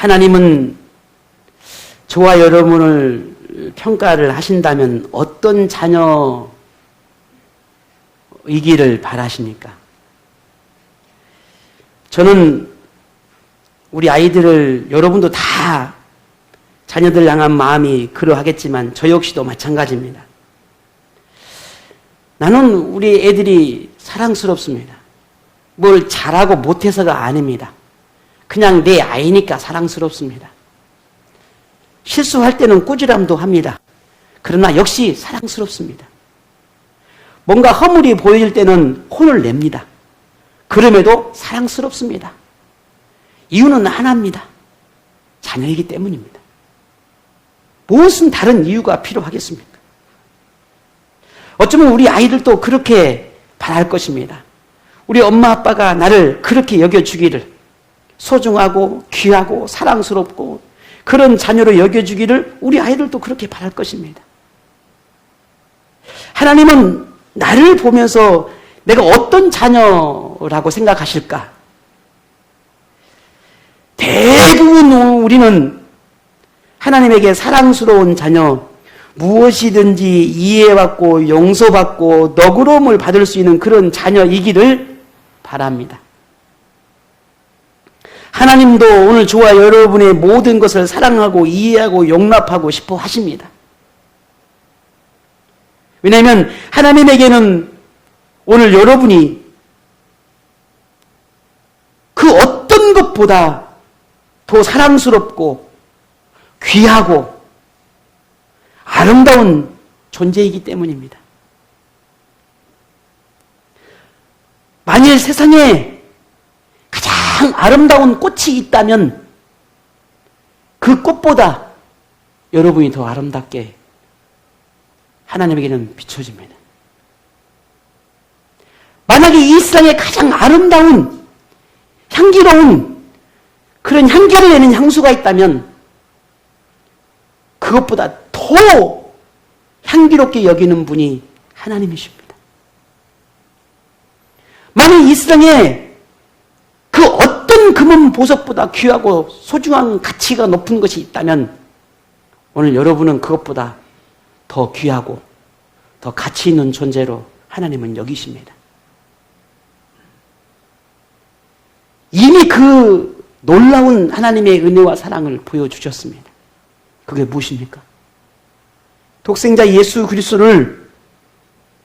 하나님은 저와 여러분을 평가를 하신다면 어떤 자녀이기를 바라십니까? 저는 우리 아이들을, 여러분도 다 자녀들 향한 마음이 그러하겠지만 저 역시도 마찬가지입니다. 나는 우리 애들이 사랑스럽습니다. 뭘 잘하고 못해서가 아닙니다. 그냥 내 아이니까 사랑스럽습니다. 실수할 때는 꾸지람도 합니다. 그러나 역시 사랑스럽습니다. 뭔가 허물이 보일 때는 혼을 냅니다. 그럼에도 사랑스럽습니다. 이유는 하나입니다. 자녀이기 때문입니다. 무슨 다른 이유가 필요하겠습니까? 어쩌면 우리 아이들도 그렇게 바랄 것입니다. 우리 엄마 아빠가 나를 그렇게 여겨주기를, 소중하고 귀하고 사랑스럽고 그런 자녀로 여겨주기를 우리 아이들도 그렇게 바랄 것입니다. 하나님은 나를 보면서 내가 어떤 자녀라고 생각하실까? 대부분 우리는 하나님에게 사랑스러운 자녀, 무엇이든지 이해받고 용서받고 너그러움을 받을 수 있는 그런 자녀이기를 바랍니다. 하나님도 오늘 저와 여러분의 모든 것을 사랑하고 이해하고 용납하고 싶어 하십니다. 왜냐하면 하나님에게는 오늘 여러분이 그 어떤 것보다 더 사랑스럽고 귀하고 아름다운 존재이기 때문입니다. 만일 세상에 가장 아름다운 꽃이 있다면 그 꽃보다 여러분이 더 아름답게 하나님에게는 비춰집니다. 만약에 이 세상에 가장 아름다운 향기로운 그런 향기를 내는 향수가 있다면 그것보다 더 향기롭게 여기는 분이 하나님이십니다. 만약 이 세상에 그 어떤 금은 보석보다 귀하고 소중한 가치가 높은 것이 있다면 오늘 여러분은 그것보다 더 귀하고 더 가치 있는 존재로 하나님은 여기십니다. 이미 그 놀라운 하나님의 은혜와 사랑을 보여주셨습니다. 그게 무엇입니까? 독생자 예수 그리스도를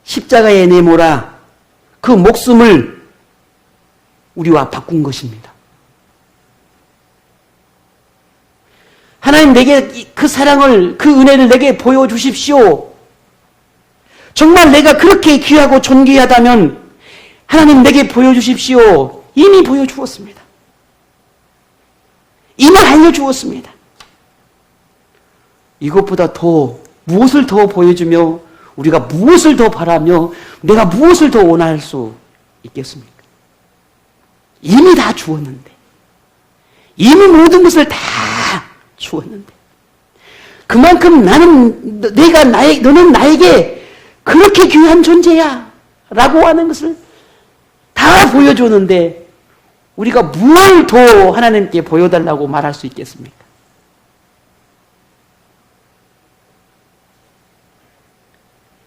십자가에 내몰아 그 목숨을 우리와 바꾼 것입니다. 하나님, 내게 그 사랑을, 그 은혜를 내게 보여주십시오. 정말 내가 그렇게 귀하고 존귀하다면 하나님 내게 보여주십시오. 이미 보여주었습니다. 이미 알려주었습니다. 이것보다 더 무엇을 더 보여주며 우리가 무엇을 더 바라며 내가 무엇을 더 원할 수 있겠습니까? 이미 다 주었는데, 이미 모든 것을 다 주었는데, 그만큼 너는 나에게 그렇게 귀한 존재야 라고 하는 것을 다 보여줬는데 우리가 뭘 더 하나님께 보여달라고 말할 수 있겠습니까?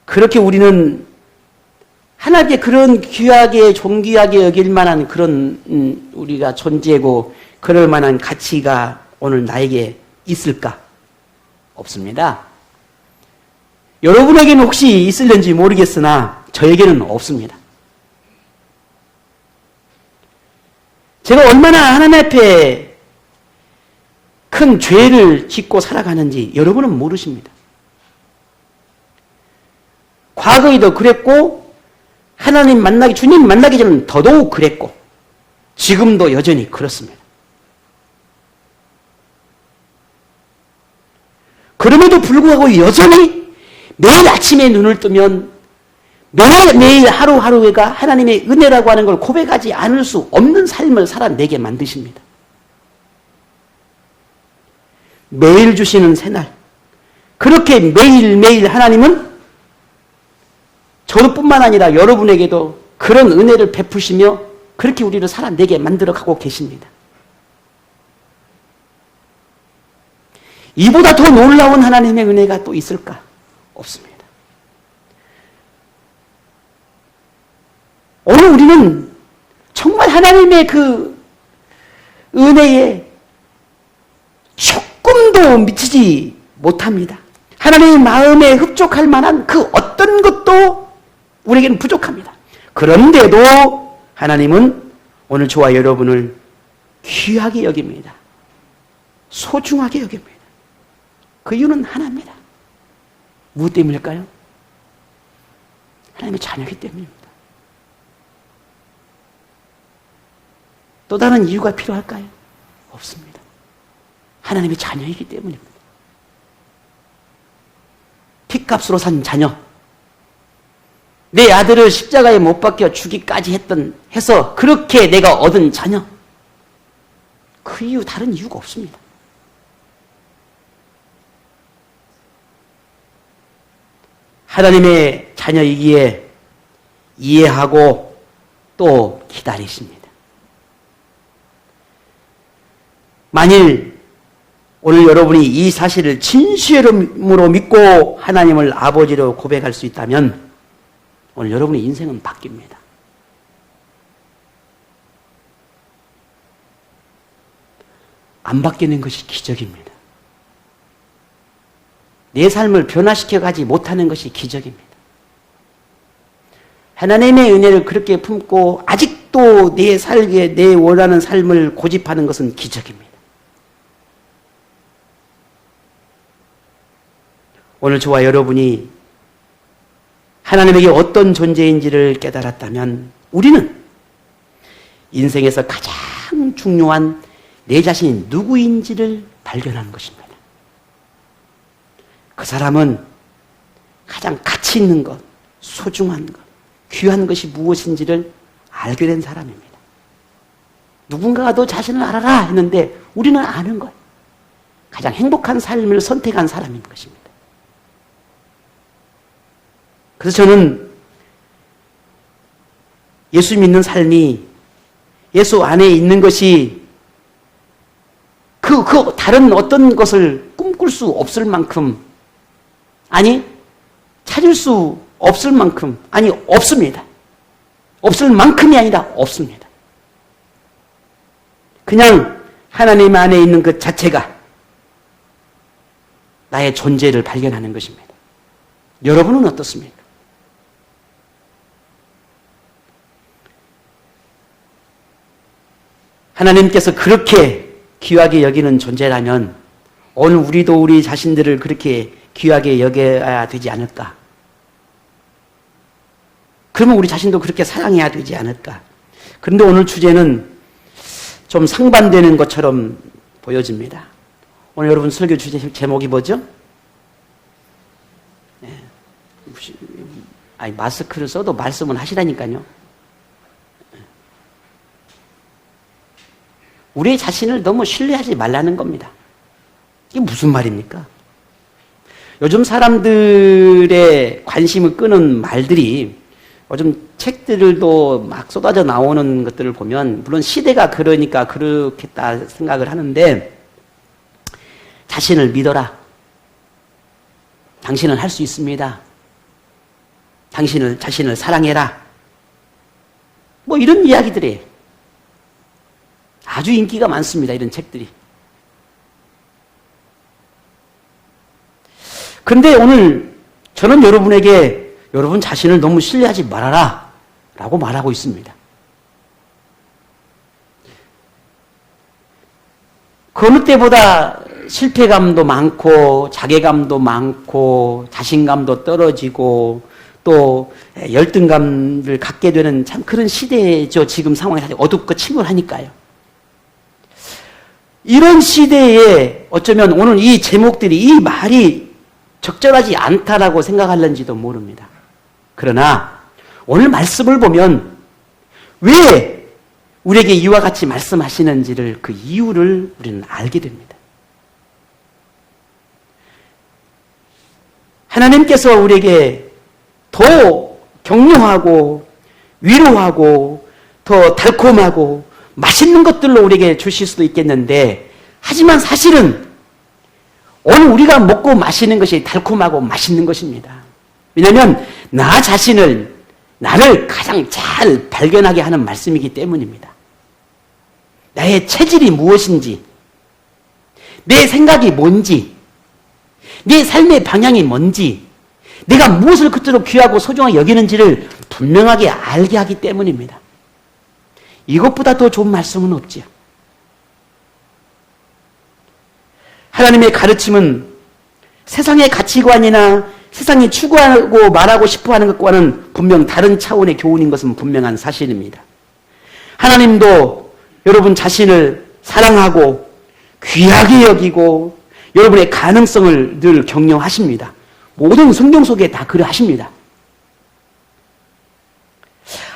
그렇게 우리는 하나님께 그런 귀하게 존귀하게 여길 만한 그런 우리가 존재고 그럴 만한 가치가 오늘 나에게 있을까? 없습니다. 여러분에게는 혹시 있을는지 모르겠으나 저에게는 없습니다. 제가 얼마나 하나님 앞에 큰 죄를 짓고 살아가는지 여러분은 모르십니다. 과거에도 그랬고 주님 만나기 전에는 더더욱 그랬고 지금도 여전히 그렇습니다. 그럼에도 불구하고 여전히 매일 아침에 눈을 뜨면 매일 하루하루가 하나님의 은혜라고 하는 걸 고백하지 않을 수 없는 삶을 살아내게 만드십니다. 매일 주시는 새날, 그렇게 매일매일 하나님은 저뿐만 아니라 여러분에게도 그런 은혜를 베푸시며 그렇게 우리를 살아내게 만들어 가고 계십니다. 이보다 더 놀라운 하나님의 은혜가 또 있을까? 없습니다. 오늘 우리는 정말 하나님의 그 은혜에 조금도 미치지 못합니다. 하나님의 마음에 흡족할 만한 그 어떤 것도 우리에게는 부족합니다. 그런데도 하나님은 오늘 저와 여러분을 귀하게 여깁니다. 소중하게 여깁니다. 그 이유는 하나입니다. 무엇 때문일까요? 하나님의 자녀이기 때문입니다. 또 다른 이유가 필요할까요? 없습니다. 하나님의 자녀이기 때문입니다. 핏값으로 산 자녀, 내 아들을 십자가에 못 박혀 죽이까지 해서 그렇게 내가 얻은 자녀, 그 이유 다른 이유가 없습니다. 하나님의 자녀이기에 이해하고 또 기다리십니다. 만일 오늘 여러분이 이 사실을 진실으로 믿고 하나님을 아버지로 고백할 수 있다면 오늘 여러분의 인생은 바뀝니다. 안 바뀌는 것이 기적입니다. 내 삶을 변화시켜가지 못하는 것이 기적입니다. 하나님의 은혜를 그렇게 품고 아직도 내 원하는 삶을 고집하는 것은 기적입니다. 오늘 저와 여러분이 하나님에게 어떤 존재인지를 깨달았다면 우리는 인생에서 가장 중요한 내 자신이 누구인지를 발견하는 것입니다. 그 사람은 가장 가치 있는 것, 소중한 것, 귀한 것이 무엇인지를 알게 된 사람입니다. 누군가가 너 자신을 알아라 했는데 우리는 아는 거예요. 가장 행복한 삶을 선택한 사람인 것입니다. 그래서 저는 예수 믿는 삶이 예수 안에 있는 것이 그 다른 어떤 것을 꿈꿀 수 없을 만큼, 아니 찾을 수 없을 만큼, 아니 없습니다. 없을 만큼이 아니라 없습니다. 그냥 하나님 안에 있는 것 자체가 나의 존재를 발견하는 것입니다. 여러분은 어떻습니까? 하나님께서 그렇게 귀하게 여기는 존재라면 오늘 우리도 우리 자신들을 그렇게 귀하게 여겨야 되지 않을까? 그러면 우리 자신도 그렇게 사랑해야 되지 않을까? 그런데 오늘 주제는 좀 상반되는 것처럼 보여집니다. 오늘 여러분 설교 주제 제목이 뭐죠? 네. 아니, 마스크를 써도 말씀은 하시라니까요. 우리 자신을 너무 신뢰하지 말라는 겁니다. 이게 무슨 말입니까? 요즘 사람들의 관심을 끄는 말들이 요즘 책들도 막 쏟아져 나오는 것들을 보면 물론 시대가 그러니까 그렇겠다 생각을 하는데 자신을 믿어라. 당신은 할 수 있습니다. 자신을 사랑해라. 뭐 이런 이야기들이에요. 아주 인기가 많습니다. 이런 책들이. 그런데 오늘 저는 여러분에게 여러분 자신을 너무 신뢰하지 말아라 라고 말하고 있습니다. 그 어느 때보다 실패감도 많고 자괴감도 많고 자신감도 떨어지고 또 열등감을 갖게 되는 참 그런 시대죠. 지금 상황이 사실 어둡고 침울하니까요. 이런 시대에 어쩌면 오늘 이 제목들이, 이 말이 적절하지 않다라고 생각할는지도 모릅니다. 그러나 오늘 말씀을 보면 왜 우리에게 이와 같이 말씀하시는지를 그 이유를 우리는 알게 됩니다. 하나님께서 우리에게 더 격려하고 위로하고 더 달콤하고 맛있는 것들로 우리에게 주실 수도 있겠는데 하지만 사실은 오늘 우리가 먹고 마시는 것이 달콤하고 맛있는 것입니다. 왜냐하면 나 자신을, 나를 가장 잘 발견하게 하는 말씀이기 때문입니다. 나의 체질이 무엇인지, 내 생각이 뭔지, 내 삶의 방향이 뭔지, 내가 무엇을 그토록 귀하고 소중하게 여기는지를 분명하게 알게 하기 때문입니다. 이것보다 더 좋은 말씀은 없지요. 하나님의 가르침은 세상의 가치관이나 세상이 추구하고 말하고 싶어하는 것과는 분명 다른 차원의 교훈인 것은 분명한 사실입니다. 하나님도 여러분 자신을 사랑하고 귀하게 여기고 여러분의 가능성을 늘 격려하십니다. 모든 성경 속에 다 그러하십니다.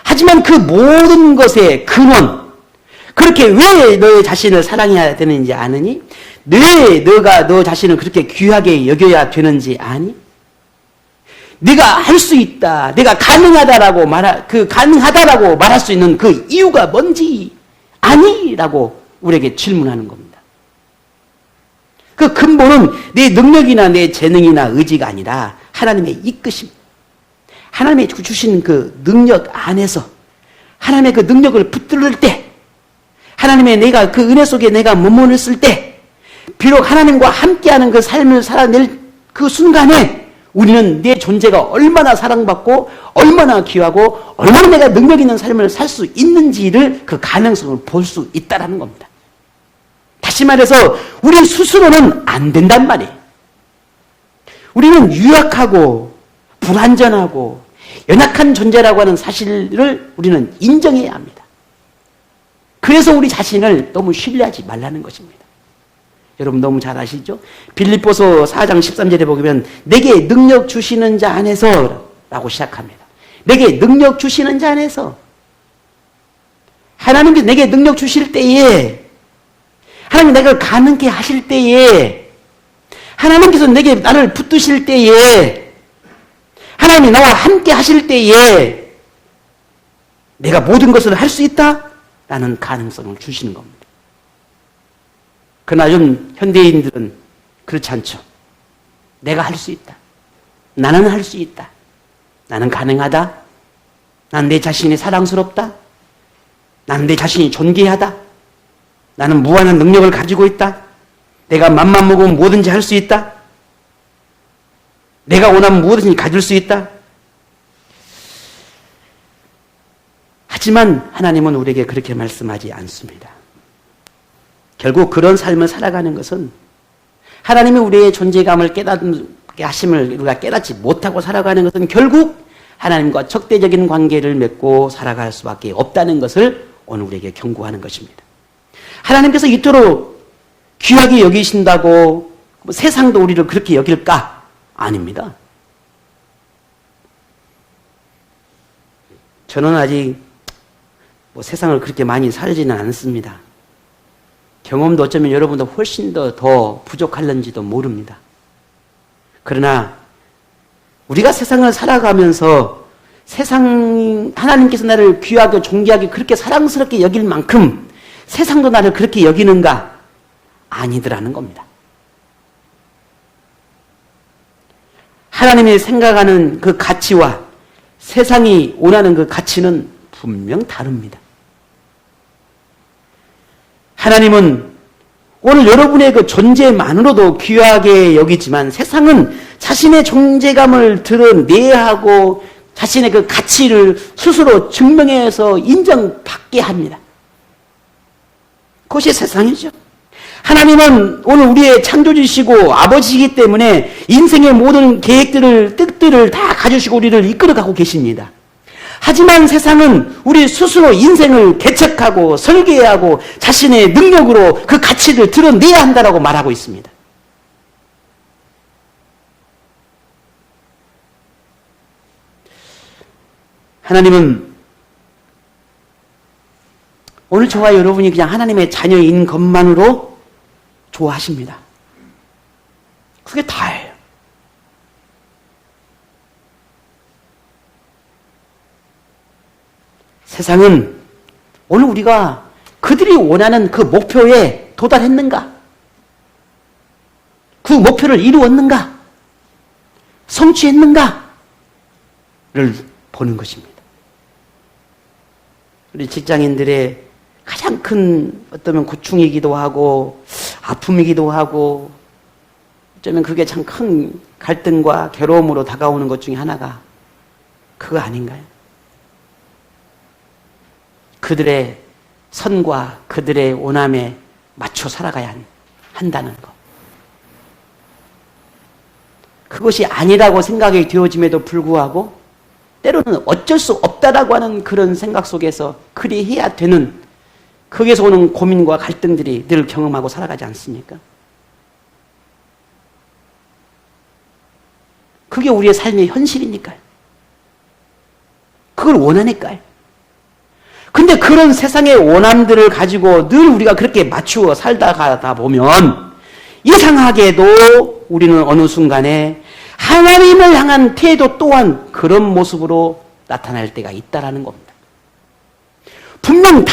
하지만 그 모든 것의 근원, 그렇게 왜 너의 자신을 사랑해야 되는지 아느니? 왜 너가 너 자신을 그렇게 귀하게 여겨야 되는지 아니? 네가 할 수 있다, 내가 가능하다라고 가능하다라고 말할 수 있는 그 이유가 뭔지 아니? 라고 우리에게 질문하는 겁니다. 그 근본은 내 능력이나 내 재능이나 의지가 아니라 하나님의 이끄심, 하나님의 주신 그 능력 안에서 하나님의 그 능력을 붙들을 때, 하나님의 내가 그 은혜 속에 내가 머물렀을 때, 비록 하나님과 함께하는 그 삶을 살아낼 그 순간에 우리는 내 존재가 얼마나 사랑받고 얼마나 귀하고 얼마나 내가 능력 있는 삶을 살 수 있는지를 그 가능성을 볼 수 있다는 겁니다. 다시 말해서 우리 스스로는 안 된단 말이에요. 우리는 유약하고 불완전하고 연약한 존재라고 하는 사실을 우리는 인정해야 합니다. 그래서 우리 자신을 너무 신뢰하지 말라는 것입니다. 여러분 너무 잘 아시죠? 빌립보서 4장 13절에 보면 내게 능력 주시는 자 안에서 라고 시작합니다. 내게 능력 주시는 자 안에서. 하나님께서 내게 능력 주실 때에, 하나님 내가 가능케 하실 때에, 하나님께서 내게 나를 붙드실 때에, 하나님이 나와 함께 하실 때에 내가 모든 것을 할 수 있다? 라는 가능성을 주시는 겁니다. 그러나 요즘 현대인들은 그렇지 않죠. 내가 할 수 있다. 나는 할 수 있다. 나는 가능하다. 난 내 자신이 사랑스럽다. 나는 내 자신이 존귀하다. 나는 무한한 능력을 가지고 있다. 내가 맘만 먹으면 뭐든지 할 수 있다. 내가 원하면 무엇이든지 가질 수 있다. 하지만 하나님은 우리에게 그렇게 말씀하지 않습니다. 결국 그런 삶을 살아가는 것은 하나님이 우리의 존재감을 깨닫게 하심을 우리가 깨닫지 못하고 살아가는 것은 결국 하나님과 적대적인 관계를 맺고 살아갈 수밖에 없다는 것을 오늘 우리에게 경고하는 것입니다. 하나님께서 이토록 귀하게 여기신다고 세상도 우리를 그렇게 여길까? 아닙니다. 저는 아직 세상을 그렇게 많이 살지는 않습니다. 경험도 어쩌면 여러분도 훨씬 더 부족할는지도 모릅니다. 그러나 우리가 세상을 살아가면서 하나님께서 나를 귀하게 존귀하게 그렇게 사랑스럽게 여길 만큼 세상도 나를 그렇게 여기는가? 아니더라는 겁니다. 하나님이 생각하는 그 가치와 세상이 원하는 그 가치는 분명 다릅니다. 하나님은 오늘 여러분의 그 존재만으로도 귀하게 여기지만 세상은 자신의 존재감을 드러내야 하고 자신의 그 가치를 스스로 증명해서 인정받게 합니다. 그것이 세상이죠. 하나님은 오늘 우리의 창조주시고 아버지이기 때문에 인생의 모든 계획들을, 뜻들을 다 가지시고 우리를 이끌어가고 계십니다. 하지만 세상은 우리 스스로 인생을 개척하고 설계하고 자신의 능력으로 그 가치를 드러내야 한다고 말하고 있습니다. 하나님은 오늘 저와 여러분이 그냥 하나님의 자녀인 것만으로 좋아하십니다. 그게 다예요. 세상은 오늘 우리가 그들이 원하는 그 목표에 도달했는가? 그 그 목표를 이루었는가? 성취했는가를 보는 것입니다. 우리 직장인들의 가장 큰 어쩌면 고충이기도 하고 아픔이기도 하고 어쩌면 그게 참 큰 갈등과 괴로움으로 다가오는 것 중에 하나가 그거 아닌가요? 그들의 선과 그들의 원함에 맞춰 살아가야 한다는 것. 그것이 아니라고 생각이 되어짐에도 불구하고 때로는 어쩔 수 없다라고 하는 그런 생각 속에서 그리 해야 되는 거기에서 오는 고민과 갈등들이 늘 경험하고 살아가지 않습니까? 그게 우리의 삶의 현실이니까요. 그걸 원하니까요. 근데 그런 세상의 원함들을 가지고 늘 우리가 그렇게 맞추어 살다가다 보면 이상하게도 우리는 어느 순간에 하나님을 향한 태도 또한 그런 모습으로 나타날 때가 있다라는 겁니다. 분명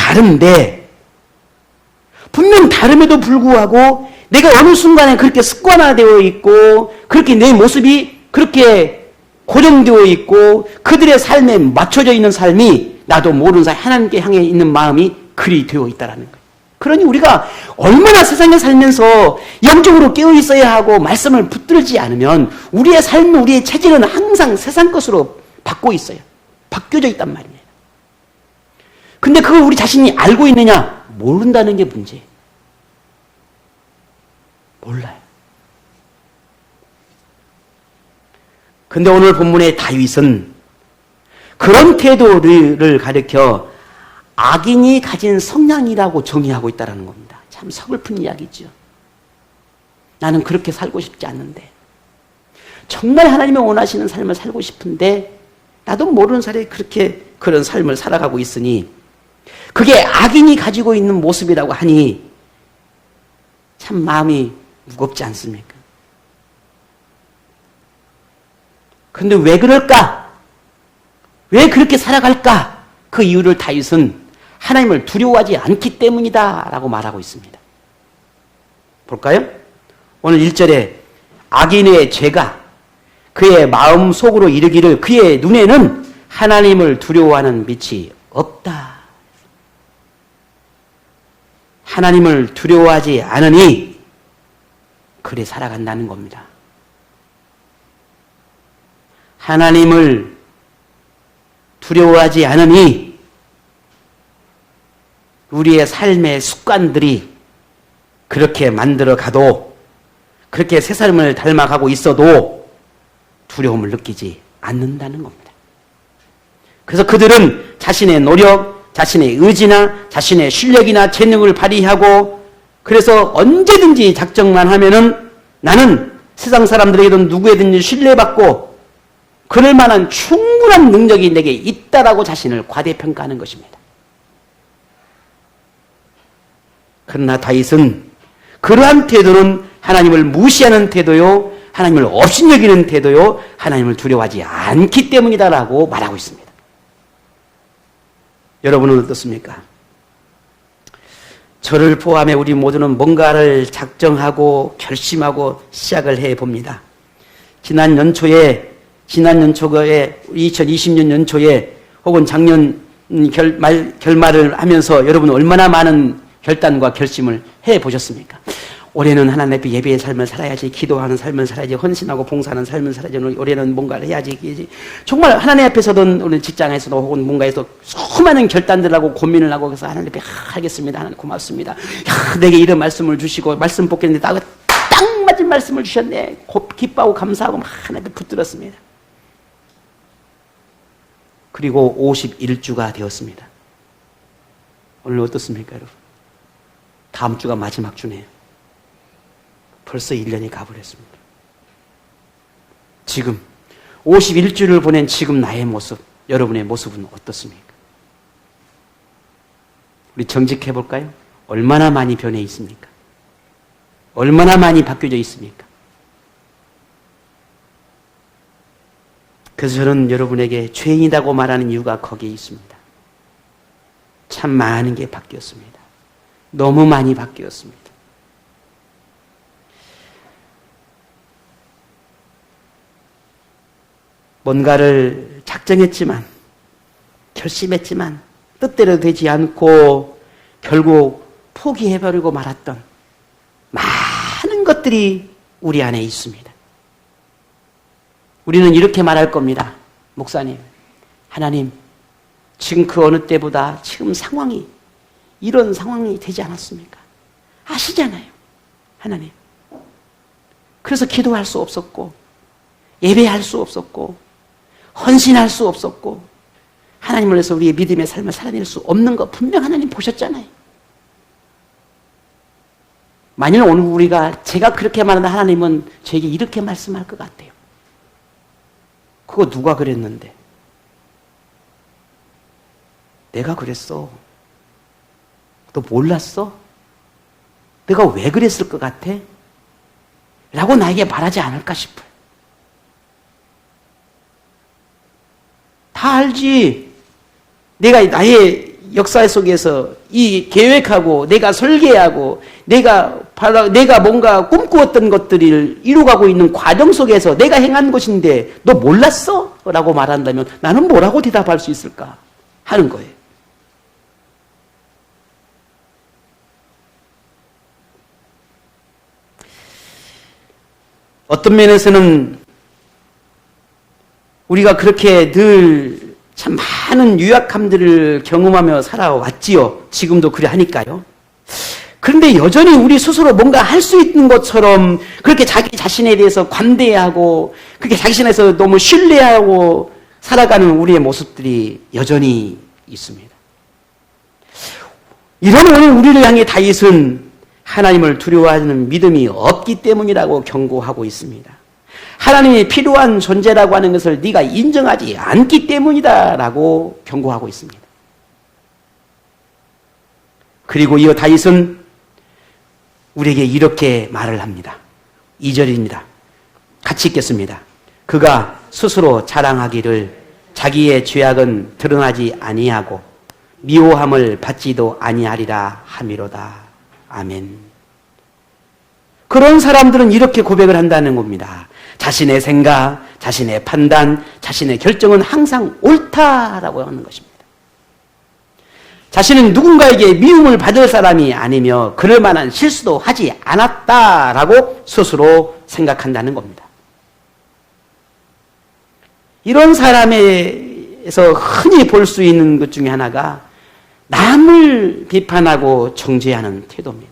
다름에도 불구하고 내가 어느 순간에 그렇게 습관화되어 있고 그렇게 내 모습이 그렇게 고정되어 있고 그들의 삶에 맞춰져 있는 삶이 나도 모르는 사이 하나님께 향해 있는 마음이 그리 되어 있다는 거예요. 그러니 우리가 얼마나 세상에 살면서 영적으로 깨어 있어야 하고 말씀을 붙들지 않으면 우리의 삶, 우리의 체질은 항상 세상 것으로 바뀌어 있어요. 바뀌어져 있단 말이에요. 근데 그걸 우리 자신이 알고 있느냐? 모른다는 게 문제예요. 몰라요. 근데 오늘 본문의 다윗은 그런 태도를 가리켜 악인이 가진 성향이라고 정의하고 있다는 겁니다. 참 서글픈 이야기죠. 나는 그렇게 살고 싶지 않는데 정말 하나님이 원하시는 삶을 살고 싶은데 나도 모르는 사이에 그렇게 그런 삶을 살아가고 있으니 그게 악인이 가지고 있는 모습이라고 하니 참 마음이 무겁지 않습니까? 근데 왜 그럴까? 왜 그렇게 살아갈까? 그 이유를 다윗은 하나님을 두려워하지 않기 때문이다 라고 말하고 있습니다. 볼까요? 오늘 1절에 악인의 죄가 그의 마음 속으로 이르기를 그의 눈에는 하나님을 두려워하는 빛이 없다. 하나님을 두려워하지 않으니 그래 살아간다는 겁니다. 하나님을 두려워하지 않으니 우리의 삶의 습관들이 그렇게 만들어 가도 그렇게 새 삶을 닮아가고 있어도 두려움을 느끼지 않는다는 겁니다. 그래서 그들은 자신의 노력, 자신의 의지나 자신의 실력이나 재능을 발휘하고 그래서 언제든지 작정만 하면은 나는 세상 사람들에게도 누구에든지 신뢰받고 그럴 만한 충분한 능력이 내게 있다라고 자신을 과대평가하는 것입니다. 그러나 다윗은 그러한 태도는 하나님을 무시하는 태도요, 하나님을 업신여기는 태도요, 하나님을 두려워하지 않기 때문이다라고 말하고 있습니다. 여러분은 어떻습니까? 저를 포함해 우리 모두는 뭔가를 작정하고 결심하고 시작을 해봅니다. 지난 연초에 2020년 연초에 혹은 작년 결말을 하면서 여러분은 얼마나 많은 결단과 결심을 해보셨습니까? 올해는 하나님 앞에 예배의 삶을 살아야지, 기도하는 삶을 살아야지, 헌신하고 봉사하는 삶을 살아야지, 올해는 뭔가를 해야지. 정말 하나님 앞에서든 우리 직장에서도 혹은 뭔가에서 수많은 결단들 하고 고민을 하고 그래서 하나님 앞에 하겠습니다. 하나님 고맙습니다. 내게 이런 말씀을 주시고 말씀 뽑겠는데 딱 맞은 말씀을 주셨네. 기뻐하고 감사하고 하나님 앞에 붙들었습니다. 그리고 51주가 되었습니다. 오늘 어떻습니까, 여러분? 다음 주가 마지막 주네요. 벌써 1년이 가버렸습니다. 지금 51주를 보낸 지금 나의 모습, 여러분의 모습은 어떻습니까? 우리 정직해 볼까요? 얼마나 많이 변해 있습니까? 얼마나 많이 바뀌어져 있습니까? 그래서 저는 여러분에게 죄인이라고 말하는 이유가 거기에 있습니다. 참 많은 게 바뀌었습니다. 너무 많이 바뀌었습니다. 뭔가를 작정했지만, 결심했지만 뜻대로 되지 않고 결국 포기해버리고 말았던 많은 것들이 우리 안에 있습니다. 우리는 이렇게 말할 겁니다. 목사님, 하나님, 지금 그 어느 때보다 지금 상황이 이런 상황이 되지 않았습니까? 아시잖아요, 하나님. 그래서 기도할 수 없었고, 예배할 수 없었고, 헌신할 수 없었고, 하나님을 위해서 우리의 믿음의 삶을 살아낼 수 없는 거 분명 하나님 보셨잖아요. 만일 오늘 우리가 제가 그렇게 말하는데 하나님은 저에게 이렇게 말씀할 것 같아요. 그거 누가 그랬는데? 내가 그랬어. 너 몰랐어? 내가 왜 그랬을 것 같아? 라고 나에게 말하지 않을까 싶어요. 다 알지. 내가 나의 역사 속에서 이 계획하고 내가 설계하고 내가 뭔가 꿈꾸었던 것들을 이루어가고 있는 과정 속에서 내가 행한 것인데 너 몰랐어? 라고 말한다면 나는 뭐라고 대답할 수 있을까 하는 거예요. 어떤 면에서는 우리가 그렇게 늘 참 많은 유약함들을 경험하며 살아왔지요. 지금도 그래 하니까요. 그런데 여전히 우리 스스로 뭔가 할 수 있는 것처럼 그렇게 자기 자신에 대해서 관대하고 그렇게 자기 자신에서 너무 신뢰하고 살아가는 우리의 모습들이 여전히 있습니다. 이런 오늘 우리를 향해 다윗은 하나님을 두려워하는 믿음이 없기 때문이라고 경고하고 있습니다. 하나님이 필요한 존재라고 하는 것을 네가 인정하지 않기 때문이다 라고 경고하고 있습니다. 그리고 이어 다윗은 우리에게 이렇게 말을 합니다. 2절입니다. 같이 읽겠습니다. 그가 스스로 자랑하기를 자기의 죄악은 드러나지 아니하고 미워함을 받지도 아니하리라 하미로다. 아멘. 그런 사람들은 이렇게 고백을 한다는 겁니다. 자신의 생각, 자신의 판단, 자신의 결정은 항상 옳다라고 하는 것입니다. 자신은 누군가에게 미움을 받을 사람이 아니며 그럴 만한 실수도 하지 않았다라고 스스로 생각한다는 겁니다. 이런 사람에서 흔히 볼 수 있는 것 중에 하나가 남을 비판하고 정죄하는 태도입니다.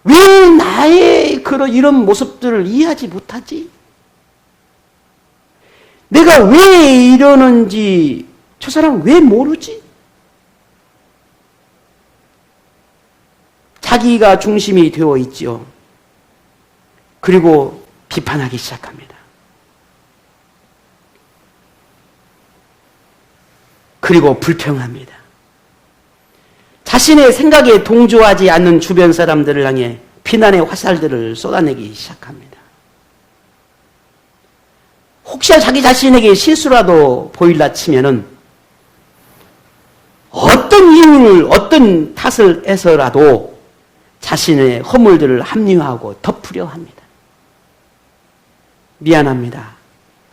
왜 나의 이런 모습들을 이해하지 못하지? 내가 왜 이러는지 저 사람은 왜 모르지? 자기가 중심이 되어 있죠. 그리고 비판하기 시작합니다. 그리고 불평합니다. 자신의 생각에 동조하지 않는 주변 사람들을 향해 비난의 화살들을 쏟아내기 시작합니다. 혹시 자기 자신에게 실수라도 보일라 치면은 어떤 이유를, 어떤 탓을 해서라도 자신의 허물들을 합리화하고 덮으려 합니다. 미안합니다.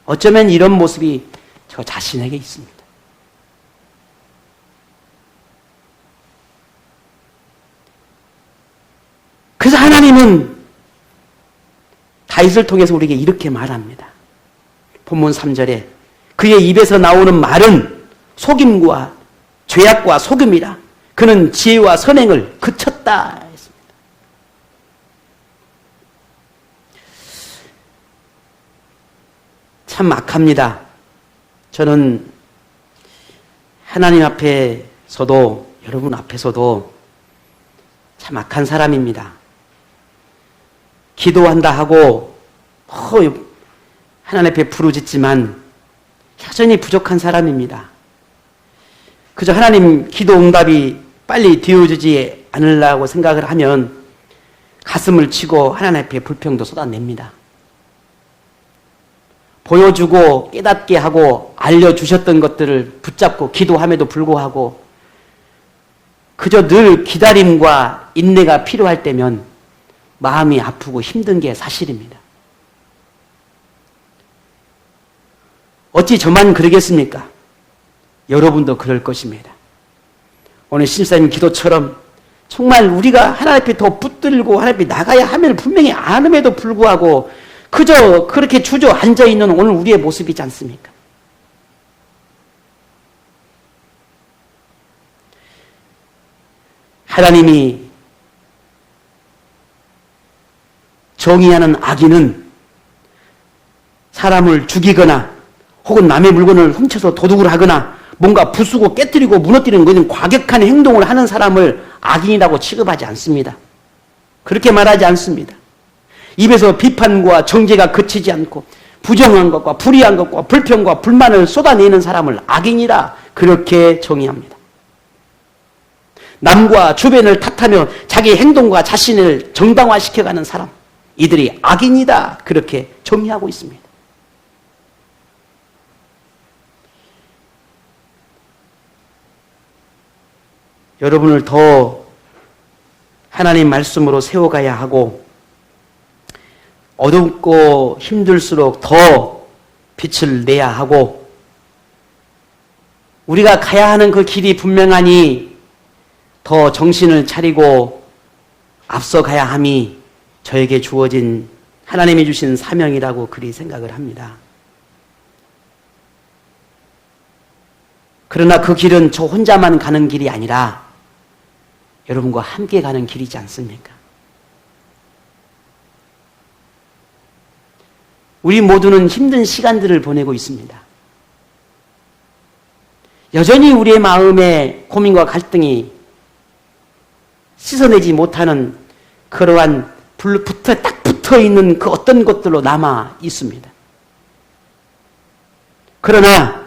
어쩌면 이런 모습이 저 자신에게 있습니다. 그래서 하나님은 다윗을 통해서 우리에게 이렇게 말합니다. 본문 3절에 그의 입에서 나오는 말은 속임과 죄악과 속임이라. 그는 지혜와 선행을 그쳤다 했습니다. 참 악합니다. 저는 하나님 앞에서도 여러분 앞에서도 참 악한 사람입니다. 기도한다 하고 하나님 앞에 부르짖지만 여전히 부족한 사람입니다. 그저 하나님 기도 응답이 빨리 되어지지 않으려고 생각을 하면 가슴을 치고 하나님 앞에 불평도 쏟아냅니다. 보여주고 깨닫게 하고 알려주셨던 것들을 붙잡고 기도함에도 불구하고 그저 늘 기다림과 인내가 필요할 때면 마음이 아프고 힘든 게 사실입니다. 어찌 저만 그러겠습니까? 여러분도 그럴 것입니다. 오늘 신사님 기도처럼 정말 우리가 하나님 앞에 더 붙들고 하나님 앞에 나가야 함을 분명히 아는에도 불구하고 그저 그렇게 주저앉아 있는 오늘 우리의 모습이지 않습니까? 하나님이 정의하는 악인은 사람을 죽이거나 혹은 남의 물건을 훔쳐서 도둑을 하거나 뭔가 부수고 깨뜨리고 무너뜨리는 그런 과격한 행동을 하는 사람을 악인이라고 취급하지 않습니다. 그렇게 말하지 않습니다. 입에서 비판과 정죄가 그치지 않고 부정한 것과 불의한 것과 불평과 불만을 쏟아내는 사람을 악인이라 그렇게 정의합니다. 남과 주변을 탓하며 자기 행동과 자신을 정당화시켜가는 사람, 이들이 악인이다 그렇게 정의하고 있습니다. 여러분을 더 하나님 말씀으로 세워가야 하고 어둡고 힘들수록 더 빛을 내야 하고 우리가 가야 하는 그 길이 분명하니 더 정신을 차리고 앞서가야 함이 저에게 주어진 하나님이 주신 사명이라고 그리 생각을 합니다. 그러나 그 길은 저 혼자만 가는 길이 아니라 여러분과 함께 가는 길이지 않습니까? 우리 모두는 힘든 시간들을 보내고 있습니다. 여전히 우리의 마음에 고민과 갈등이 씻어내지 못하는 그러한 딱 붙어있는 그 어떤 것들로 남아 있습니다. 그러나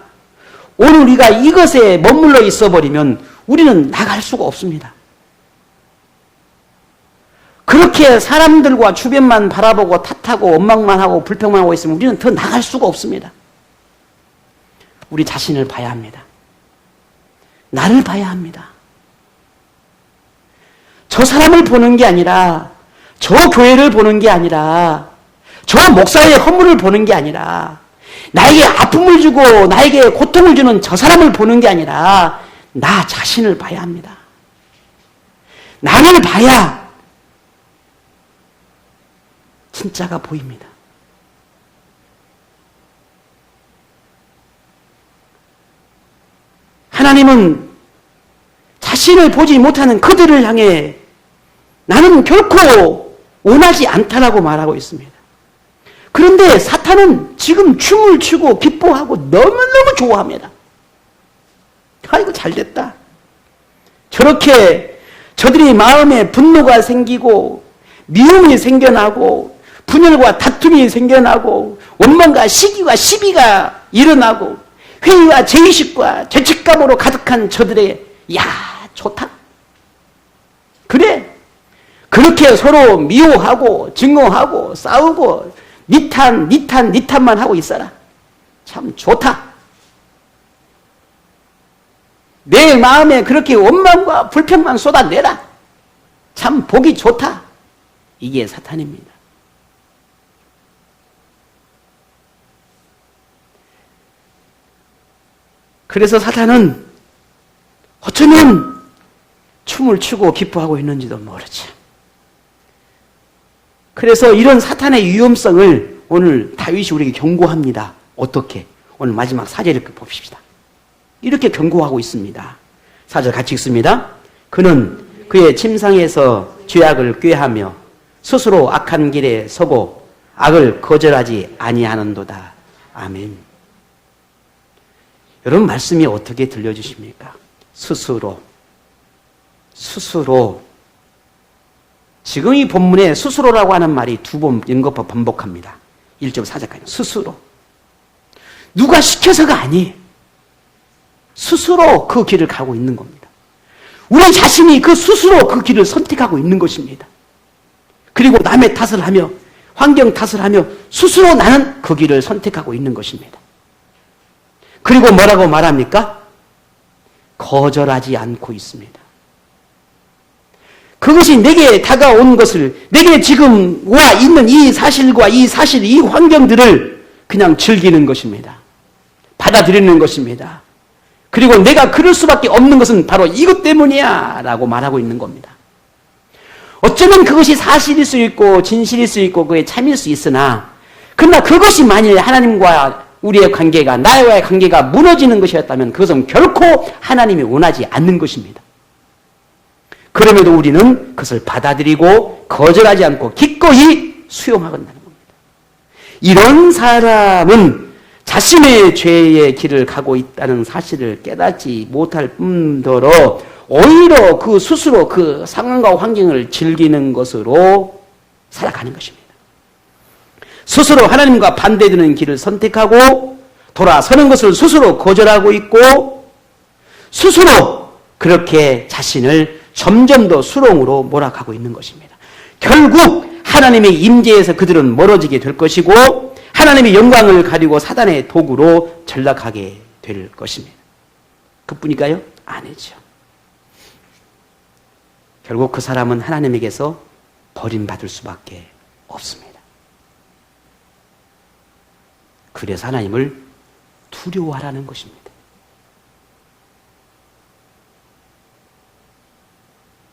오늘 우리가 이것에 머물러 있어버리면 우리는 나갈 수가 없습니다. 그렇게 사람들과 주변만 바라보고 탓하고 원망만 하고 불평만 하고 있으면 우리는 더 나갈 수가 없습니다. 우리 자신을 봐야 합니다. 나를 봐야 합니다. 저 사람을 보는 게 아니라 저 교회를 보는 게 아니라 저 목사의 허물을 보는 게 아니라 나에게 아픔을 주고 나에게 고통을 주는 저 사람을 보는 게 아니라 나 자신을 봐야 합니다. 나를 봐야 진짜가 보입니다. 하나님은 자신을 보지 못하는 그들을 향해 나는 결코 원하지 않다라고 말하고 있습니다. 그런데 사탄은 지금 춤을 추고 기뻐하고 너무너무 좋아합니다. 아이고 잘됐다. 저렇게 저들이 마음에 분노가 생기고 미움이 생겨나고 분열과 다툼이 생겨나고 원망과 시기와 시비가 일어나고 회의와 죄의식과 죄책감으로 가득한 저들의 야 좋다. 그래 그렇게 서로 미워하고 증오하고 싸우고 니탄만 하고 있어라. 참 좋다. 내 마음에 그렇게 원망과 불평만 쏟아내라. 참 보기 좋다. 이게 사탄입니다. 그래서 사탄은 어쩌면 춤을 추고 기뻐하고 있는지도 모르죠. 그래서 이런 사탄의 위험성을 오늘 다윗이 우리에게 경고합니다. 어떻게? 오늘 마지막 4절을 봅시다. 이렇게 경고하고 있습니다. 4절 같이 읽습니다. 그는 그의 침상에서 죄악을 꾀하며 스스로 악한 길에 서고 악을 거절하지 아니하는도다. 아멘. 여러분 말씀이 어떻게 들려주십니까? 스스로 지금 이 본문에 스스로라고 하는 말이 두 번 연거푸 반복합니다. 1.4절까지 스스로 누가 시켜서가 아니에요. 스스로 그 길을 가고 있는 겁니다. 우리 자신이 그 스스로 그 길을 선택하고 있는 것입니다. 그리고 남의 탓을 하며 환경 탓을 하며 스스로 나는 그 길을 선택하고 있는 것입니다. 그리고 뭐라고 말합니까? 거절하지 않고 있습니다. 그것이 내게 다가온 것을 내게 지금 와 있는 이 사실과 이 환경들을 그냥 즐기는 것입니다. 받아들이는 것입니다. 그리고 내가 그럴 수밖에 없는 것은 바로 이것 때문이야 라고 말하고 있는 겁니다. 어쩌면 그것이 사실일 수 있고 진실일 수 있고 그게 참일 수 있으나 그러나 그것이 만일 하나님과 우리의 관계가 나와의 관계가 무너지는 것이었다면 그것은 결코 하나님이 원하지 않는 것입니다. 그럼에도 우리는 그것을 받아들이고 거절하지 않고 기꺼이 수용하고 있다는 겁니다. 이런 사람은 자신의 죄의 길을 가고 있다는 사실을 깨닫지 못할 뿐더러 오히려 그 스스로 그 상황과 환경을 즐기는 것으로 살아가는 것입니다. 스스로 하나님과 반대되는 길을 선택하고 돌아서는 것을 스스로 거절하고 있고 스스로 그렇게 자신을 점점 더 수렁으로 몰아가고 있는 것입니다. 결국 하나님의 임재에서 그들은 멀어지게 될 것이고 하나님의 영광을 가리고 사단의 도구로 전락하게 될 것입니다. 그뿐일까요? 아니죠. 결국 그 사람은 하나님에게서 버림받을 수밖에 없습니다. 그래서 하나님을 두려워하라는 것입니다.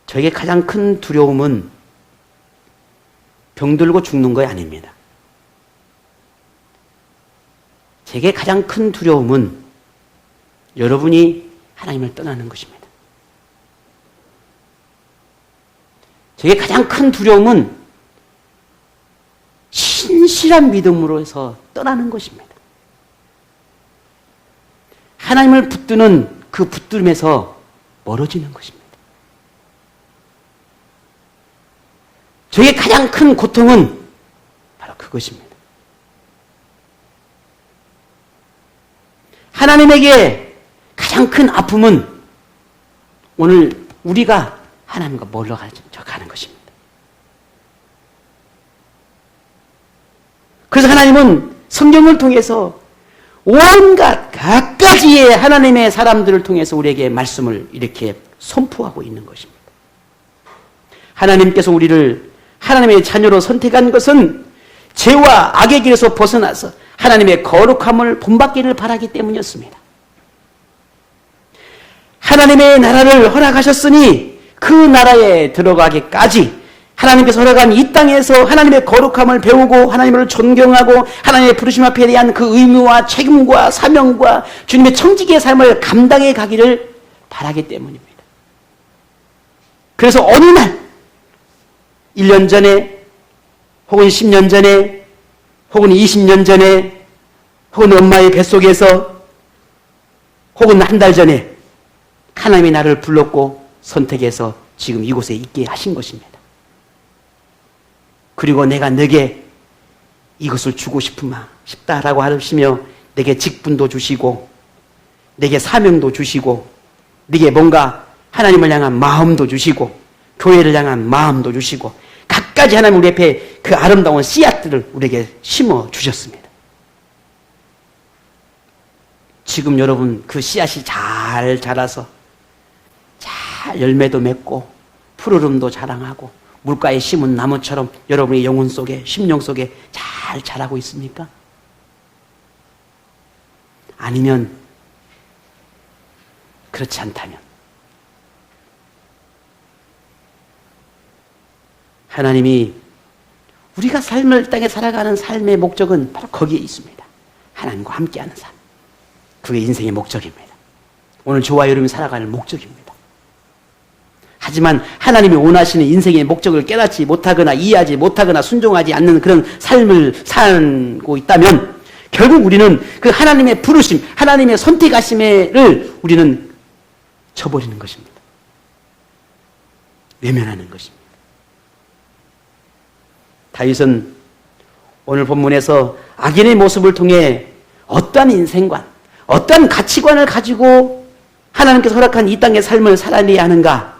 저에게 가장 큰 두려움은 병들고 죽는 것이 아닙니다. 제게 가장 큰 두려움은 여러분이 하나님을 떠나는 것입니다. 제게 가장 큰 두려움은 신실한 믿음으로 해서 떠나는 것입니다. 하나님을 붙드는 그 붙들면서 멀어지는 것입니다. 저에게 가장 큰 고통은 바로 그것입니다. 하나님에게 가장 큰 아픔은 오늘 우리가 하나님과 멀어가는 것입니다. 그래서 하나님은 성경을 통해서 온갖 갖가지의 하나님의 사람들을 통해서 우리에게 말씀을 이렇게 선포하고 있는 것입니다. 하나님께서 우리를 하나님의 자녀로 선택한 것은 죄와 악의 길에서 벗어나서 하나님의 거룩함을 본받기를 바라기 때문이었습니다. 하나님의 나라를 허락하셨으니 그 나라에 들어가기까지 하나님께서 허락한 이 땅에서 하나님의 거룩함을 배우고 하나님을 존경하고 하나님의 부르심 앞에 대한 그 의무와 책임과 사명과 주님의 청지기의 삶을 감당해 가기를 바라기 때문입니다. 그래서 어느 날 1년 전에 혹은 10년 전에 혹은 20년 전에 혹은 엄마의 뱃속에서 혹은 한 달 전에 하나님이 나를 불렀고 선택해서 지금 이곳에 있게 하신 것입니다. 그리고 내가 내게 이것을 주고 싶다라고 하시며 내게 직분도 주시고 내게 사명도 주시고 내게 뭔가 하나님을 향한 마음도 주시고 교회를 향한 마음도 주시고 갖가지 하나님 우리 앞에 그 아름다운 씨앗들을 우리에게 심어 주셨습니다. 지금 여러분 그 씨앗이 잘 자라서 잘 열매도 맺고 푸르름도 자랑하고 물가에 심은 나무처럼 여러분의 영혼 속에 심령 속에 잘 자라고 있습니까? 아니면 그렇지 않다면 하나님이 우리가 삶을 땅에 살아가는 삶의 목적은 바로 거기에 있습니다. 하나님과 함께하는 삶. 그게 인생의 목적입니다. 오늘 저와 여러분이 살아가는 목적입니다. 하지만 하나님이 원하시는 인생의 목적을 깨닫지 못하거나 이해하지 못하거나 순종하지 않는 그런 삶을 살고 있다면 결국 우리는 그 하나님의 부르심, 하나님의 선택하심을 우리는 저버리는 것입니다. 외면하는 것입니다. 다윗은 오늘 본문에서 악인의 모습을 통해 어떠한 인생관, 어떠한 가치관을 가지고 하나님께서 허락한 이 땅의 삶을 살아내야 하는가,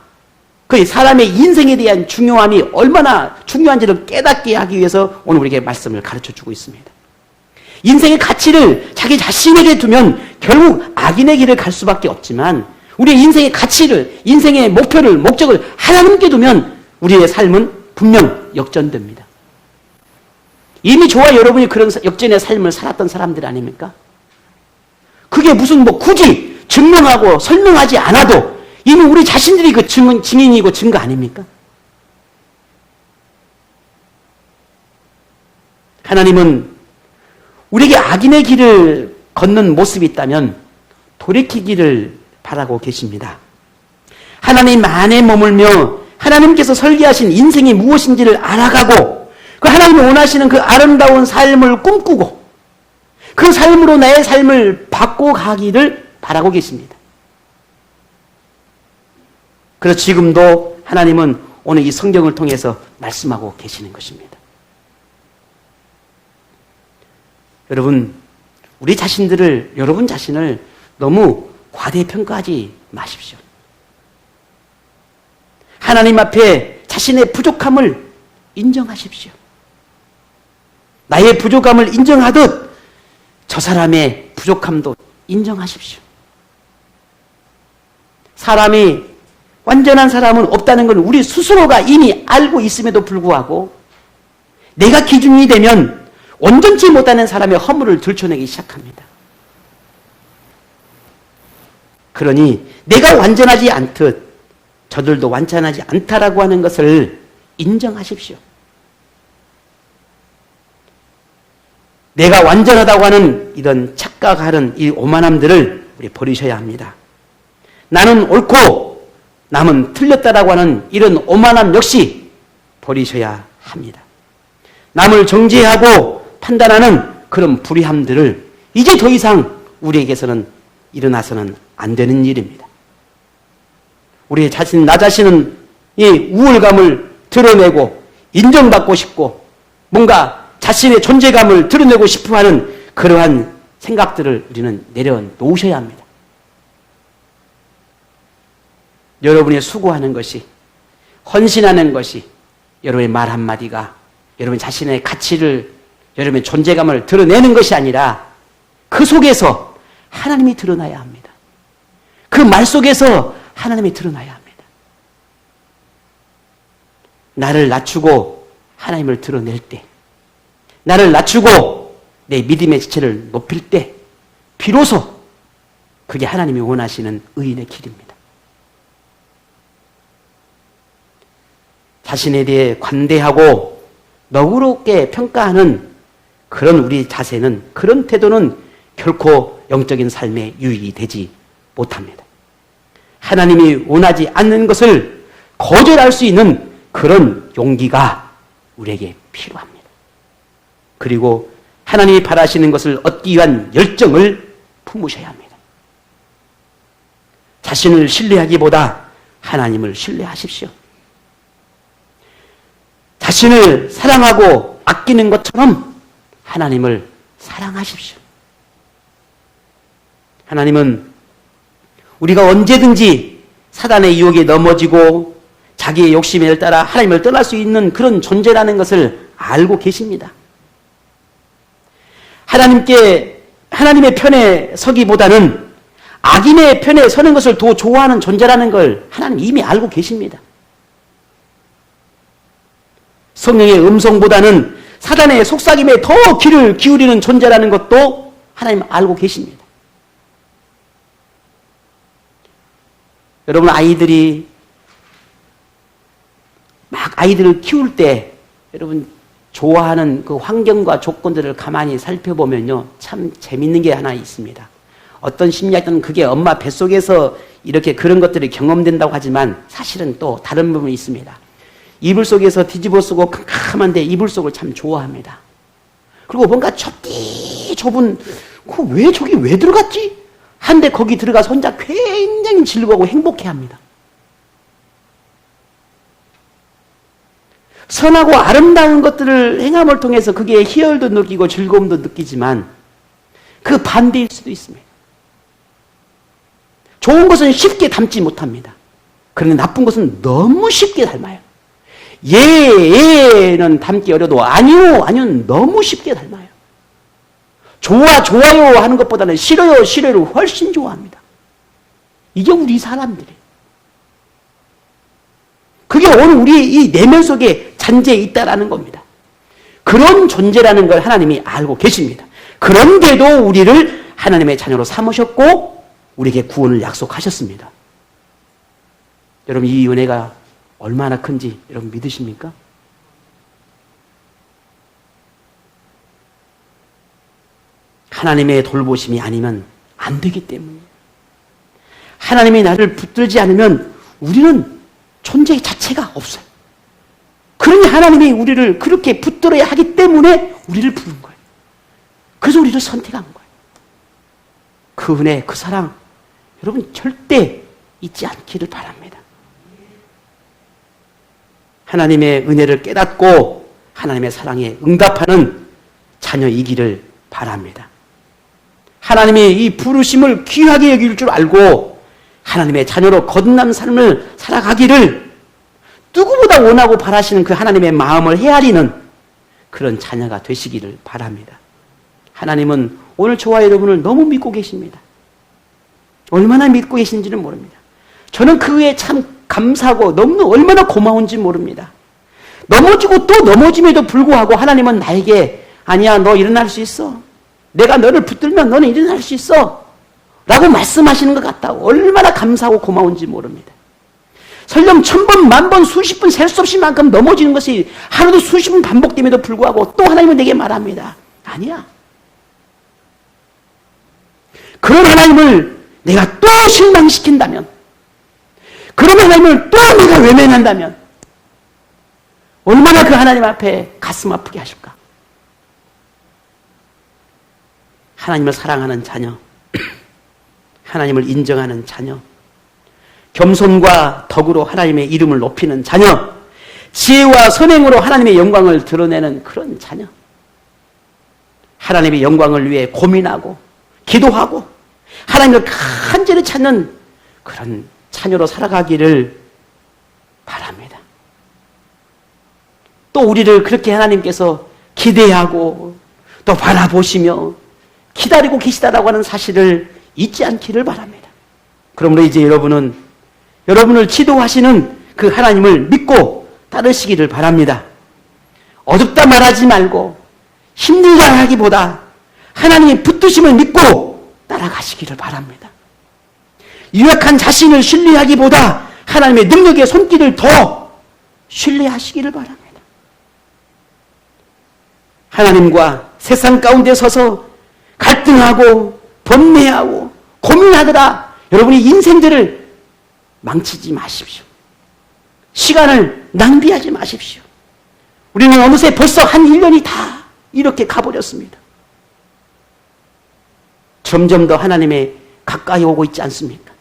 그 사람의 인생에 대한 중요함이 얼마나 중요한지를 깨닫게 하기 위해서 오늘 우리에게 말씀을 가르쳐주고 있습니다. 인생의 가치를 자기 자신에게 두면 결국 악인의 길을 갈 수밖에 없지만 우리의 인생의 가치를, 인생의 목표를, 목적을 하나님께 두면 우리의 삶은 분명 역전됩니다. 이미 저와 여러분이 그런 역전의 삶을 살았던 사람들 아닙니까? 그게 무슨 뭐 굳이 증명하고 설명하지 않아도 이미 우리 자신들이 그 증인이고 증거 아닙니까? 하나님은 우리에게 악인의 길을 걷는 모습이 있다면 돌이키기를 바라고 계십니다. 하나님 안에 머물며 하나님께서 설계하신 인생이 무엇인지를 알아가고 그 하나님이 원하시는 그 아름다운 삶을 꿈꾸고 그 삶으로 나의 삶을 바꿔가기를 바라고 계십니다. 그래서 지금도 하나님은 오늘 이 성경을 통해서 말씀하고 계시는 것입니다. 여러분, 우리 자신들을, 여러분 자신을 너무 과대평가하지 마십시오. 하나님 앞에 자신의 부족함을 인정하십시오. 나의 부족함을 인정하듯 저 사람의 부족함도 인정하십시오. 사람이 완전한 사람은 없다는 건 우리 스스로가 이미 알고 있음에도 불구하고 내가 기준이 되면 온전치 못하는 사람의 허물을 들춰내기 시작합니다. 그러니 내가 완전하지 않듯 저들도 완전하지 않다라고 하는 것을 인정하십시오. 내가 완전하다고 하는 이런 착각하는 이 오만함들을 우리 버리셔야 합니다. 나는 옳고 남은 틀렸다라고 하는 이런 오만함 역시 버리셔야 합니다. 남을 정죄하고 판단하는 그런 불의함들을 이제 더 이상 우리에게서는 일어나서는 안 되는 일입니다. 우리 자신, 나 자신은 이 우월감을 드러내고 인정받고 싶고 뭔가 자신의 존재감을 드러내고 싶어 하는 그러한 생각들을 우리는 내려놓으셔야 합니다. 여러분의 수고하는 것이, 헌신하는 것이 여러분의 말 한마디가 여러분 자신의 가치를, 여러분의 존재감을 드러내는 것이 아니라 그 속에서 하나님이 드러나야 합니다. 그 말 속에서 하나님이 드러나야 합니다. 나를 낮추고 하나님을 드러낼 때, 나를 낮추고 내 믿음의 지체를 높일 때 비로소 그게 하나님이 원하시는 의인의 길입니다. 자신에 대해 관대하고 너그럽게 평가하는 그런 우리 자세는, 그런 태도는 결코 영적인 삶에 유익이 되지 못합니다. 하나님이 원하지 않는 것을 거절할 수 있는 그런 용기가 우리에게 필요합니다. 그리고 하나님이 바라시는 것을 얻기 위한 열정을 품으셔야 합니다. 자신을 신뢰하기보다 하나님을 신뢰하십시오. 자신을 사랑하고 아끼는 것처럼 하나님을 사랑하십시오. 하나님은 우리가 언제든지 사단의 유혹에 넘어지고 자기의 욕심에 따라 하나님을 떠날 수 있는 그런 존재라는 것을 알고 계십니다. 하나님의 편에 서기보다는 악인의 편에 서는 것을 더 좋아하는 존재라는 걸 하나님 이미 알고 계십니다. 성령의 음성보다는 사단의 속삭임에 더 귀를 기울이는 존재라는 것도 하나님 알고 계십니다. 여러분, 아이들을 키울 때 여러분 좋아하는 그 환경과 조건들을 가만히 살펴보면요, 참 재밌는 게 하나 있습니다. 어떤 심리학자는 그게 엄마 뱃속에서 이렇게 그런 것들이 경험된다고 하지만 사실은 또 다른 부분이 있습니다. 이불 속에서 뒤집어 쓰고 캄캄한데 이불 속을 참 좋아합니다. 그리고 뭔가 좁은 저기 왜 들어갔지? 한데 거기 들어가서 혼자 굉장히 즐거워하고 행복해합니다. 선하고 아름다운 것들을 행함을 통해서 그게 희열도 느끼고 즐거움도 느끼지만 그 반대일 수도 있습니다. 좋은 것은 쉽게 담지 못합니다. 그런데 나쁜 것은 너무 쉽게 닮아요. 예는 담기 어려도 아니요는 너무 쉽게 닮아요. 좋아요 하는 것보다는 싫어요를 훨씬 좋아합니다. 이게 우리 사람들이에요. 그게 오늘 우리 이 내면 속에 잔재해 있다라는 겁니다. 그런 존재라는 걸 하나님이 알고 계십니다. 그런데도 우리를 하나님의 자녀로 삼으셨고 우리에게 구원을 약속하셨습니다. 여러분, 이 은혜가 얼마나 큰지 여러분 믿으십니까? 하나님의 돌보심이 아니면 안 되기 때문이에요. 하나님이 나를 붙들지 않으면 우리는 존재 자체가 없어요. 그러니 하나님이 우리를 그렇게 붙들어야 하기 때문에 우리를 부른 거예요. 그래서 우리를 선택한 거예요. 그 은혜, 그 사랑 여러분 절대 잊지 않기를 바랍니다. 하나님의 은혜를 깨닫고 하나님의 사랑에 응답하는 자녀이기를 바랍니다. 하나님이 이 부르심을 귀하게 여길 줄 알고 하나님의 자녀로 거듭난 삶을 살아가기를 누구보다 원하고 바라시는 그 하나님의 마음을 헤아리는 그런 자녀가 되시기를 바랍니다. 하나님은 오늘 저와 여러분을 너무 믿고 계십니다. 얼마나 믿고 계신지는 모릅니다. 저는 그에 참 감사하고 너무 얼마나 고마운지 모릅니다. 넘어지고 또 넘어짐에도 불구하고 하나님은 나에게 아니야, 너 일어날 수 있어. 내가 너를 붙들면 너는 일어날 수 있어. 라고 말씀하시는 것 같다고 얼마나 감사하고 고마운지 모릅니다. 설령 1000번, 10,000번, 수십 번 셀 수 없이 만큼 넘어지는 것이 하루도 수십 번 반복됨에도 불구하고 또 하나님은 내게 말합니다. 아니야. 그런 하나님을 내가 또 실망시킨다면, 그런 하나님을 또 내가 외면한다면 얼마나 그 하나님 앞에 가슴 아프게 하실까? 하나님을 사랑하는 자녀, 하나님을 인정하는 자녀, 겸손과 덕으로 하나님의 이름을 높이는 자녀, 지혜와 선행으로 하나님의 영광을 드러내는 그런 자녀, 하나님의 영광을 위해 고민하고 기도하고 하나님을 간절히 찾는 그런 자녀로 살아가기를 바랍니다. 또 우리를 그렇게 하나님께서 기대하고 또 바라보시며 기다리고 계시다라고 하는 사실을 잊지 않기를 바랍니다. 그러므로 이제 여러분은 여러분을 지도하시는 그 하나님을 믿고 따르시기를 바랍니다. 어둡다 말하지 말고 힘들다 하기보다 하나님의 붙드심을 믿고 따라가시기를 바랍니다. 유약한 자신을 신뢰하기보다 하나님의 능력의 손길을 더 신뢰하시기를 바랍니다. 하나님과 세상 가운데 서서 갈등하고 번뇌하고 고민하더라 여러분이 인생들을 망치지 마십시오. 시간을 낭비하지 마십시오. 우리는 어느새 벌써 한 1년이 다 이렇게 가버렸습니다. 점점 더 하나님에 가까이 오고 있지 않습니까?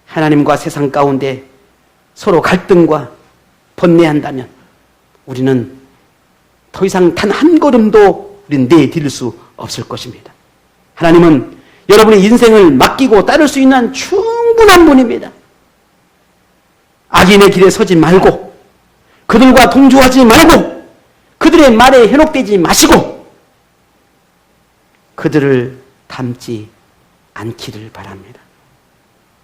하나님과 세상 가운데 서로 갈등과 번뇌한다면 우리는 더 이상 단 한 걸음도 우리는 내디딜 수 없을 것입니다. 하나님은 여러분의 인생을 맡기고 따를 수 있는 충분한 분입니다. 악인의 길에 서지 말고 그들과 동조하지 말고 그들의 말에 현혹되지 마시고 그들을 닮지 않기를 바랍니다.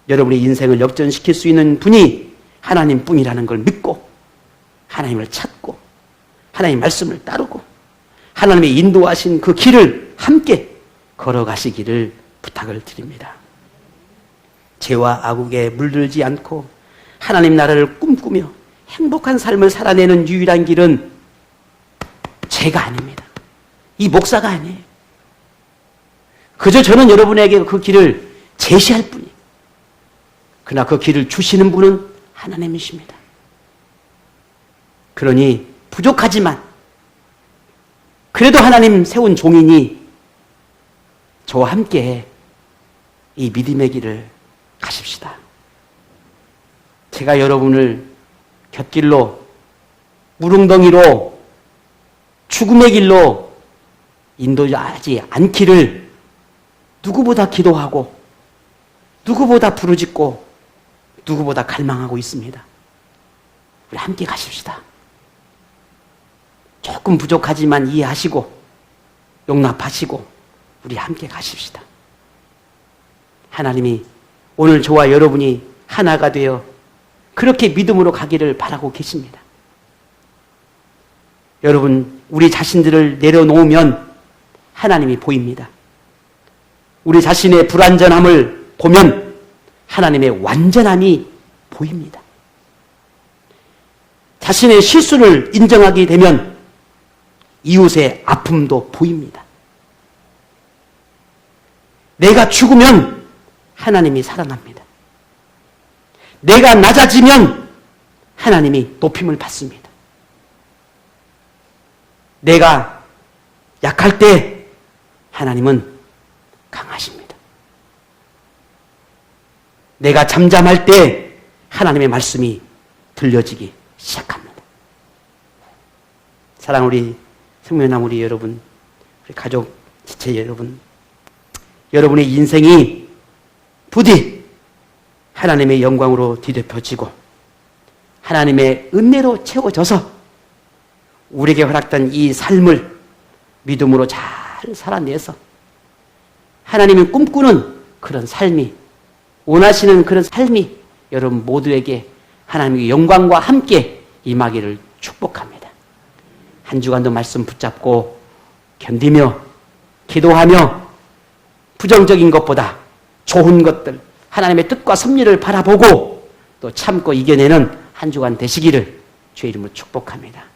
여러분의 인생을 역전시킬 수 있는 분이 하나님뿐이라는 걸 믿고 하나님을 찾고 하나님의 말씀을 따르고 하나님의 인도하신 그 길을 함께 걸어가시기를 부탁을 드립니다. 죄와 악국에 물들지 않고 하나님 나라를 꿈꾸며 행복한 삶을 살아내는 유일한 길은 죄가 아닙니다. 이 목사가 아니에요. 그저 저는 여러분에게 그 길을 제시할 뿐이에요. 그러나 그 길을 주시는 분은 하나님이십니다. 그러니 부족하지만 그래도 하나님 세운 종이니 저와 함께 이 믿음의 길을 가십시다. 제가 여러분을 곁길로 무릉덩이로 죽음의 길로 인도하지 않기를 누구보다 기도하고 누구보다 부르짖고 누구보다 갈망하고 있습니다. 우리 함께 가십시다. 조금 부족하지만 이해하시고 용납하시고 우리 함께 가십시다. 하나님이 오늘 저와 여러분이 하나가 되어 그렇게 믿음으로 가기를 바라고 계십니다. 여러분, 우리 자신들을 내려놓으면 하나님이 보입니다. 우리 자신의 불완전함을 보면 하나님의 완전함이 보입니다. 자신의 실수를 인정하게 되면 이웃의 아픔도 보입니다. 내가 죽으면 하나님이 살아납니다. 내가 낮아지면 하나님이 높임을 받습니다. 내가 약할 때 하나님은 강하십니다. 내가 잠잠할 때 하나님의 말씀이 들려지기 시작합니다. 사랑하는 우리 성면남 우리 여러분, 우리 가족 지체 여러분, 여러분의 인생이 부디 하나님의 영광으로 뒤덮여지고 하나님의 은혜로 채워져서 우리에게 허락된 이 삶을 믿음으로 잘 살아내서 하나님이 꿈꾸는 그런 삶이, 원하시는 그런 삶이 여러분 모두에게 하나님의 영광과 함께 임하기를 축복합니다. 한 주간도 말씀 붙잡고 견디며 기도하며 부정적인 것보다 좋은 것들, 하나님의 뜻과 섭리를 바라보고 또 참고 이겨내는 한 주간 되시기를 주의 이름으로 축복합니다.